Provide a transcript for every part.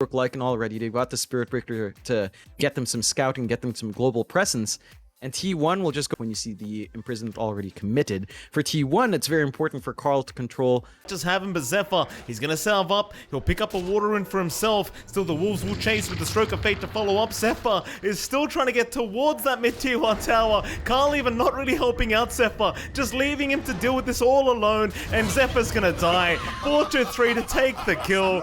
Lilgun already. They've got the Spirit Breaker to get them some scouting, get them some global presence. And T1 will just go when you see the imprisonment already committed. For T1, it's very important for Karl to control. Just have him, but Zephyr, he's going to salve up. He'll pick up a water rune for himself. Still, the Wolves will chase with the Stroke of Fate to follow up. Zephyr is still trying to get towards that mid-tier 1 tower. Karl even not really helping out Zephyr, just leaving him to deal with this all alone. And Zephyr's going to die. 4-2-3 to take the kill.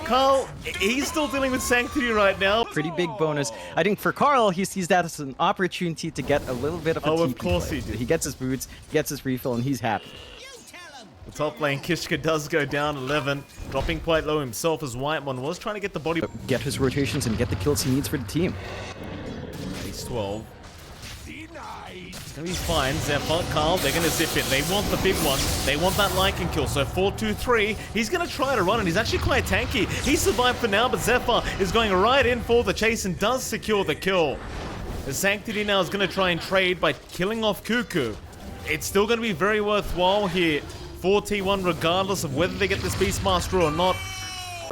Karl, he's still dealing with Sanctity right now. Pretty big bonus. I think for Karl, he sees that as an opportunity to get a little bit of a TP of course play. he did. He gets his boots, gets his refill, and he's happy. The top lane, Kishka does go down 11, dropping quite low himself as Whitemon was trying to get the body. Get his rotations and get the kills he needs for the team. He's 12. It's gonna be fine. Zephyr, Karl, they're gonna zip it. They want the big one. They want that Lycan kill. So 4-2-3. He's gonna try to run, and he's actually quite tanky. He survived for now, but Zephyr is going right in for the chase and does secure the kill. The Sanctity now is gonna try and trade by killing off Cuckoo. It's still gonna be very worthwhile here for T1, regardless of whether they get this Beastmaster or not.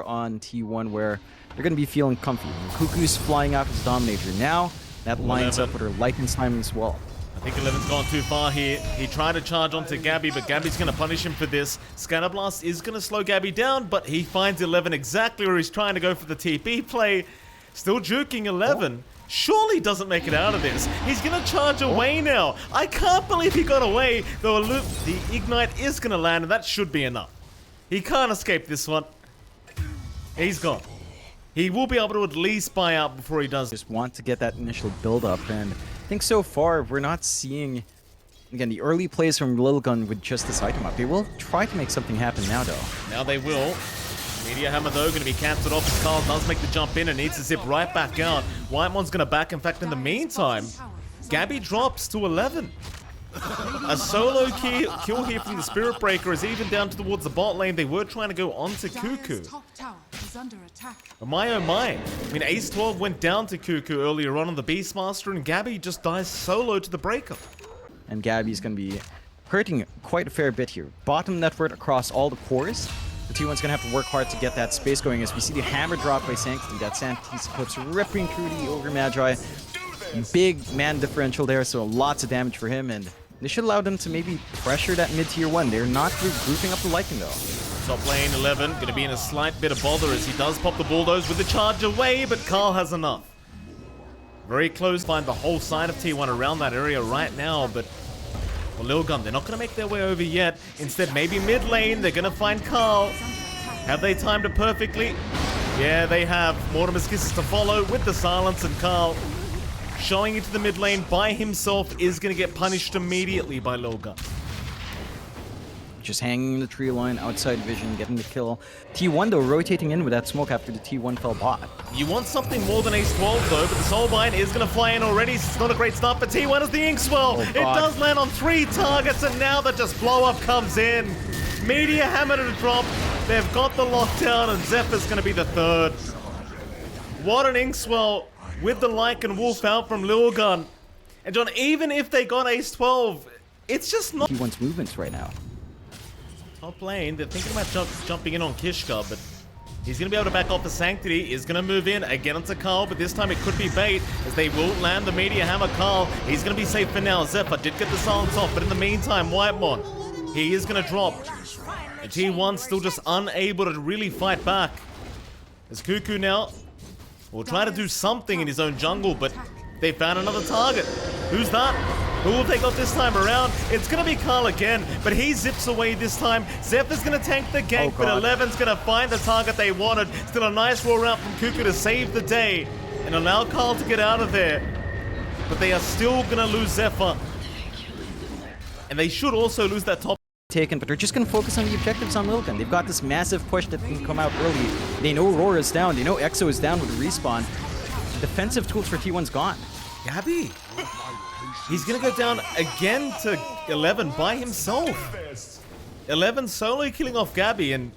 On T1, where they're gonna be feeling comfy. Cuckoo's flying out as Dominator now. That lines up with her Lycan time as well. I think 11's gone too far here. He tried to charge onto Gabby, but Gabby's going to punish him for this. Scatterblast is going to slow Gabby down, but he finds 11 exactly where he's trying to go for the TP play. Still juking 11. Surely doesn't make it out of this. He's going to charge away now. I can't believe he got away, though the Ignite is going to land, and that should be enough. He can't escape this one. He's gone. He will be able to at least buy out before he does. Just want to get that initial build up, and I think so far we're not seeing, again, the early plays from Lilgun with just this item up. They will try to make something happen now, though. Now they will. Meteor Hammer, though, going to be cancelled off as Karl does make the jump in and needs to zip right back out. Whitemon's going to back. In fact, in the meantime, Gabby drops to 11. A solo kill here from the Spirit Breaker is even down towards the bot lane. They were trying to go onto Cuckoo. But my oh my. I mean, Ace 12 went down to Cuckoo earlier on the Beastmaster, and Gabby just dies solo to the Breaker. And Gabby's going to be hurting quite a fair bit here. Bottom network across all the cores. The T1's going to have to work hard to get that space going as we see the hammer drop by Sanctity. That Sanctity's clips ripping through the Ogre Magi. Big man differential there, so lots of damage for him, and this should allow them to maybe pressure that mid-tier 1. They're not grouping up the Lycan, though. Top lane, 11, going to be in a slight bit of bother as he does pop the bulldoze with the charge away, but Karl has enough. Very close, find the whole side of T1 around that area right now, but well, Lilgun, they're not going to make their way over yet. Instead, maybe mid lane, they're going to find Karl. Have they timed it perfectly? Yeah, they have. Mortimer's Kisses to follow with the silence, and Karl showing into the mid lane by himself is going to get punished immediately by Lilgun. Just hanging in the tree line, outside vision, getting the kill. T1, though, rotating in with that smoke after the T1 fell bot. You want something more than Ace 12, though, but the Soulbind is going to fly in already. It's not a great start, but T1 is the Inkswell. It does land on 3 targets, and now that just blow-up comes in. Meteor Hammer to drop. They've got the lockdown, and Zephyr's going to be the 3rd. What an Inkswell with the Lycan Wolf out from Lilgun. And John, even if they got Ace 12, it's just not... T1's movements right now. Top lane, they're thinking about jumping in on Kishka, but he's going to be able to back off the Sanctity. He's going to move in again onto Karl, but this time it could be bait as they will land the Meteor Hammer. Karl, he's going to be safe for now. Zephyr did get the silence off, but in the meantime, Whitemon, he is going to drop. And T1 still just unable to really fight back. As Cuckoo now will try to do something in his own jungle, but they found another target. Who's that? Who will take off this time around? It's going to be Karl again, but he zips away this time. Zephyr's going to tank the gank, but 11's going to find the target they wanted. Still a nice roll out from Cuckoo to save the day and allow Karl to get out of there. But they are still going to lose Zephyr. And they should also lose that top. Taken, but they're just going to focus on the objectives on Lilgun. They've got this massive push that can come out early. They know Aurora is down. They know Exo is down with the respawn. Defensive tools for T1's gone. Gabby. He's going to go down again to 11 by himself. 11 solo killing off Gabby, and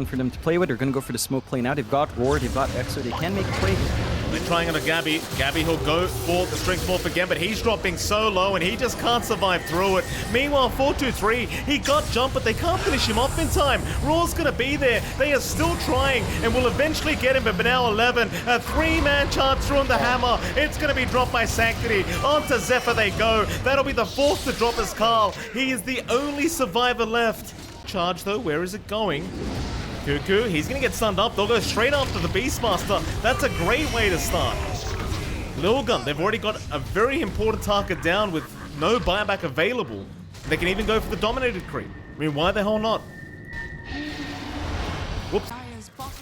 for them to play with, they're going to go for the smoke play now. They've got Roar, they've got Exo. They can make a play here. they trying on a Gabby. Gabby, he'll go for the strength morph again, but he's dropping so low and he just can't survive through it. Meanwhile, 4-2-3, he got jumped, but they can't finish him off in time. Raw's gonna be there. They are still trying and will eventually get him, but now 11, a 3-man charge through on the hammer. It's gonna be dropped by Sanctity. Onto Zephyr they go. That'll be the fourth to drop as Carl. He is the only survivor left. Charge though, where is it going? Cuckoo, he's gonna get stunned up. They'll go straight after the Beastmaster. That's a great way to start. Lilgun, they've already got a very important target down with no buyback available. They can even go for the dominated creep. I mean, why the hell not? Whoops.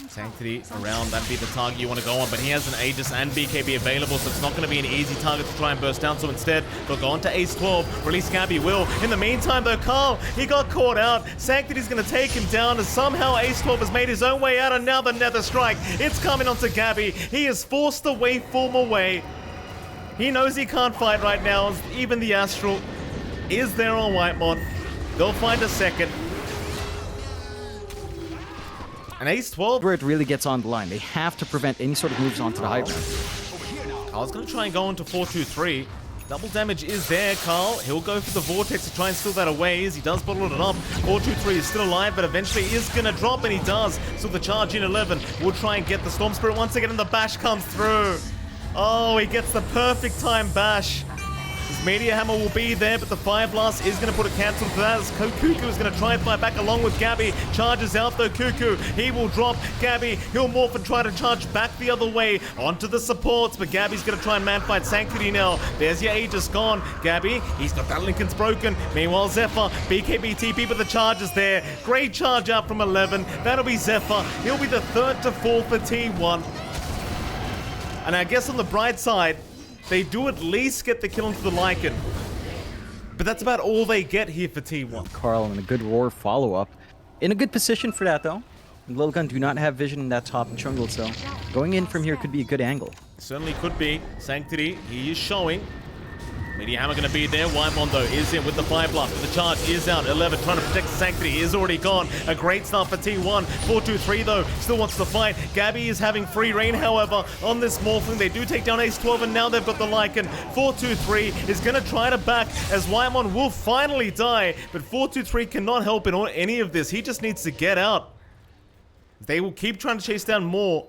Sanctity around, that'd be the target you want to go on, but he has an Aegis and BKB available, so it's not going to be an easy target to try and burst down. So instead, they'll go on to Ace 12, release Gabby will. In the meantime, though, Carl, he got caught out. Sanctity's going to take him down, as somehow Ace 12 has made his own way out, and now the Nether Strike. It's coming onto Gabby. He has forced the waveform away. He knows he can't fight right now. Even the Astral is there on Whitemon. They'll find a second. And Ace 12, where it really gets on the line. They have to prevent any sort of moves onto the high ground. Carl's going to try and go into 4-2-3. Double damage is there, Carl. He'll go for the Vortex to try and steal that away as he does bottle it up. 4-2-3 is still alive, but eventually is going to drop, and he does. So the charge in 11 will try and get the Storm Spirit once again, and the bash comes through. Oh, he gets the perfect time bash. His Meteor Hammer will be there, but the Fire Blast is going to put a cancel to that, as Cuckoo is going to try and fight back along with Gabby. Charges out though, Cuckoo. He will drop Gabby. He'll morph and try to charge back the other way onto the supports, but Gabby's going to try and man-fight Sanctity now. There's your Aegis gone. Gabby, he's got that Lincoln's broken. Meanwhile, Zephyr, BKB TP, but the charge is there. Great charge out from 11. That'll be Zephyr. He'll be the third to fall for T1. And I guess on the bright side, they do at least get the kill into the Lycan. But that's about all they get here for T1. Carl and a good roar follow-up. In a good position for that, though. Lilgun do not have vision in that top jungle, so going in from here could be a good angle. Certainly could be. Sanctity, he is showing. Meteor Hammer going to be there. Whitemon, though, is in with the Fire Bluff. The charge is out. 11 trying to protect Sanctity. He is already gone. A great start for T1. 4-2-3, though, still wants to fight. Gabby is having free reign, however, on this Morphling. They do take down Ace 12, and now they've got the Lycan. 4-2-3 is going to try to back, as Whitemon will finally die. But 4-2-3 cannot help in any of this. He just needs to get out. They will keep trying to chase down more.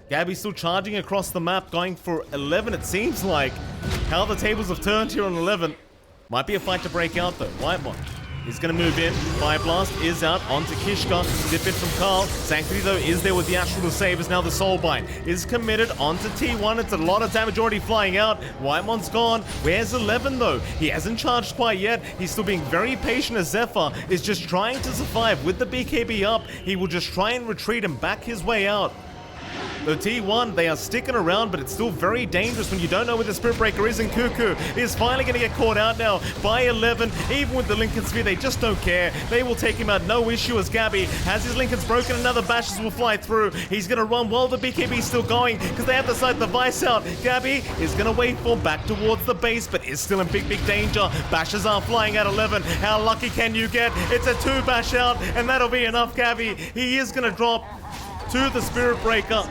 Gabby's still charging across the map, going for 11, it seems like. How the tables have turned here on 11. Might be a fight to break out, though. Whitemon is going to move in. Fire Blast is out onto Kishka. Zip it from Carl. Sanctity, though, is there with the Astral to save, as now the Soulbind is committed onto T1. It's a lot of damage already flying out. Whitemon's gone. Where's 11, though? He hasn't charged quite yet. He's still being very patient, as Zephyr is just trying to survive. With the BKB up, he will just try and retreat and back his way out. The T1, they are sticking around, but it's still very dangerous when you don't know where the Spirit Breaker is, and Cuckoo is finally going to get caught out now by 11. Even with the Lincoln Sphere, they just don't care. They will take him out, no issue, as Gabby has his Lincoln's broken. Another bashes will fly through. He's going to run while the BKB is still going, because they have to sight the Vice out. Gabby is going to wait for back towards the base, but is still in big danger. Bashes are flying at 11. How lucky can you get? It's a 2 bash out, and that'll be enough, Gabby. He is going to drop to the Spirit Breaker.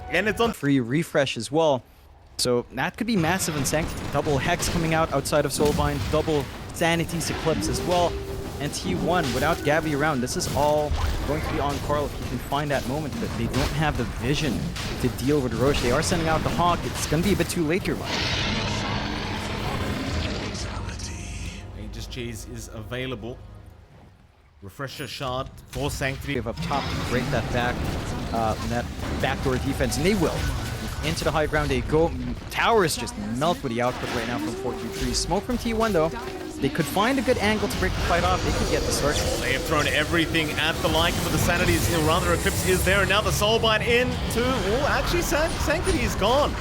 And it's on free refresh as well. So that could be massive in Sanctity. Double Hex coming out outside of Soulbind, double Sanity's Eclipse as well. And T1, without Gabby around, this is all going to be on Carl if he can find that moment, but they don't have the vision to deal with Roche. They are sending out the Hawk. It's going to be a bit too late here, Mike. Aegis Cheese is available. Refresher shard for Sanctity. Give up top to break that backdoor defense, and they will. Into the high ground they go. Towers just melt with the output right now from 4-2-3. Smoke from T1 though. They could find a good angle to break the fight off. They could get the start. They have thrown everything at the Lycan, but the Sanity is rather Eclipse is there, and now the Soulbind into. Oh, actually, Sanctity is gone.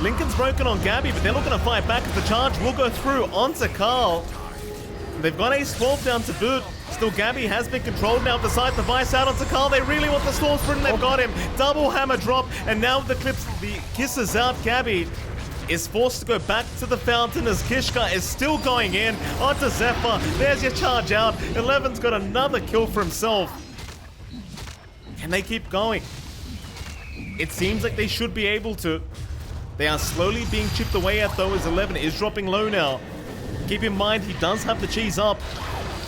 Lincoln's broken on Gabby, but they're looking to fight back as the charge will go through onto Carl. They've got Ace 12 down to boot. Still, Gabby has been controlled now. The side device out onto Carl. They really want the Storm Sprint, and they've got him. Double hammer drop, and now with the kisses out, Gabby is forced to go back to the fountain as Kishka is still going in. Onto Zephyr. There's your charge out. 11's got another kill for himself. Can they keep going? It seems like they should be able to. They are slowly being chipped away at though, as 11 is dropping low now. Keep in mind, he does have the cheese up.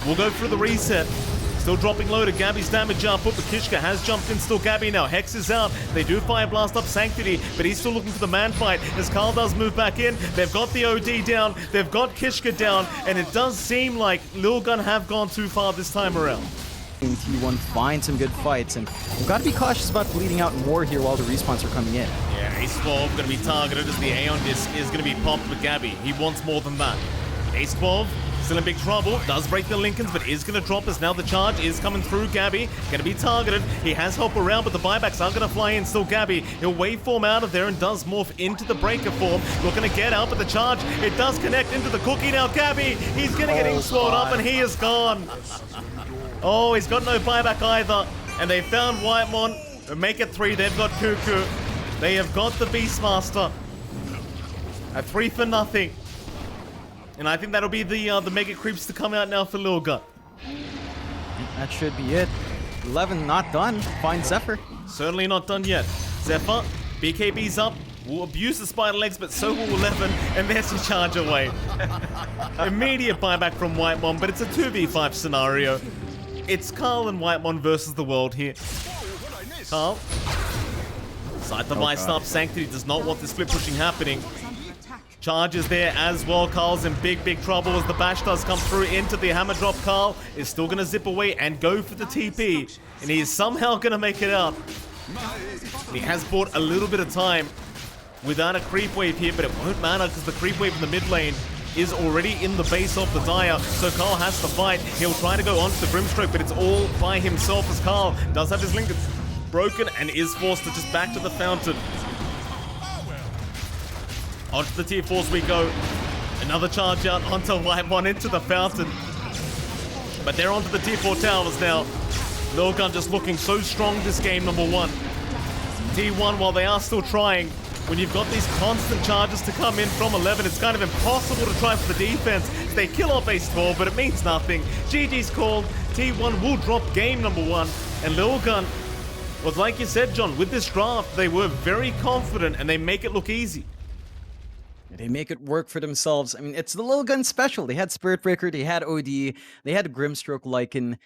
We'll go through the reset. Still dropping low to Gabby's damage up, but Kishka has jumped in. Still Gabby now. Hex is out. They do fire blast up Sanctity, but he's still looking for the man fight as Carl does move back in. They've got the OD down. They've got Kishka down, and it does seem like Lilgun have gone too far this time around. T1 find some good fights, and we've got to be cautious about bleeding out more here while the respawns are coming in. Yeah, Ace 12 going to be targeted as the Aeon Disc is going to be popped with Gabby. He wants more than that. Ace 12 still in big trouble, does break the Lincolns, but is going to drop as now the charge is coming through Gabby. Going to be targeted. He has help around, but the buybacks are going to fly in. Still Gabby. He'll waveform out of there and does morph into the breaker form. Looking to get out, but the charge, it does connect into the cookie now. Gabby, he's going to get ink swallowed up, and he is gone. Oh, he's got no buyback either. And they found Whitemon. Make it 3. They've got Cuckoo. They have got the Beastmaster. A 3 for nothing. And I think that'll be the mega creeps to come out now for Lilgun. That should be it. 11 not done. Find Zephyr. Certainly not done yet. Zephyr, BKB's up. Will abuse the spider legs, but so will 11. And there's the charge away. Immediate buyback from Whitemon, but it's a 2v5 scenario. It's Carl and Whitemon versus the world here. Carl. Side device up. Sanctity does not want the split pushing happening. Charges there as well. Carl's in big trouble as the bash does come through into the hammer drop. Carl is still going to zip away and go for the TP. And he is somehow going to make it out. He has bought a little bit of time without a creep wave here, but it won't matter because the creep wave in the mid lane is already in the base of the Dire. So Carl has to fight. He'll try to go onto the Grimstroke, but it's all by himself as Carl does have his Lincoln broken and is forced to just back to the fountain. Onto the tier 4s we go. Another charge out onto Whitemon into the fountain. But they're onto the tier 4 towers now. Lilgun just looking so strong this game, number 1. T1, while they are still trying, when you've got these constant charges to come in from 11, it's kind of impossible to try for the defense. They kill off Ace 12, but it means nothing. GG's called. T1 will drop game number 1. And Lilgun, well, like you said, John, with this draft, they were very confident and they make it look easy. They make it work for themselves. I mean, it's the Lilgun special. They had Spirit Breaker, they had OD, they had Grimstroke Lycan.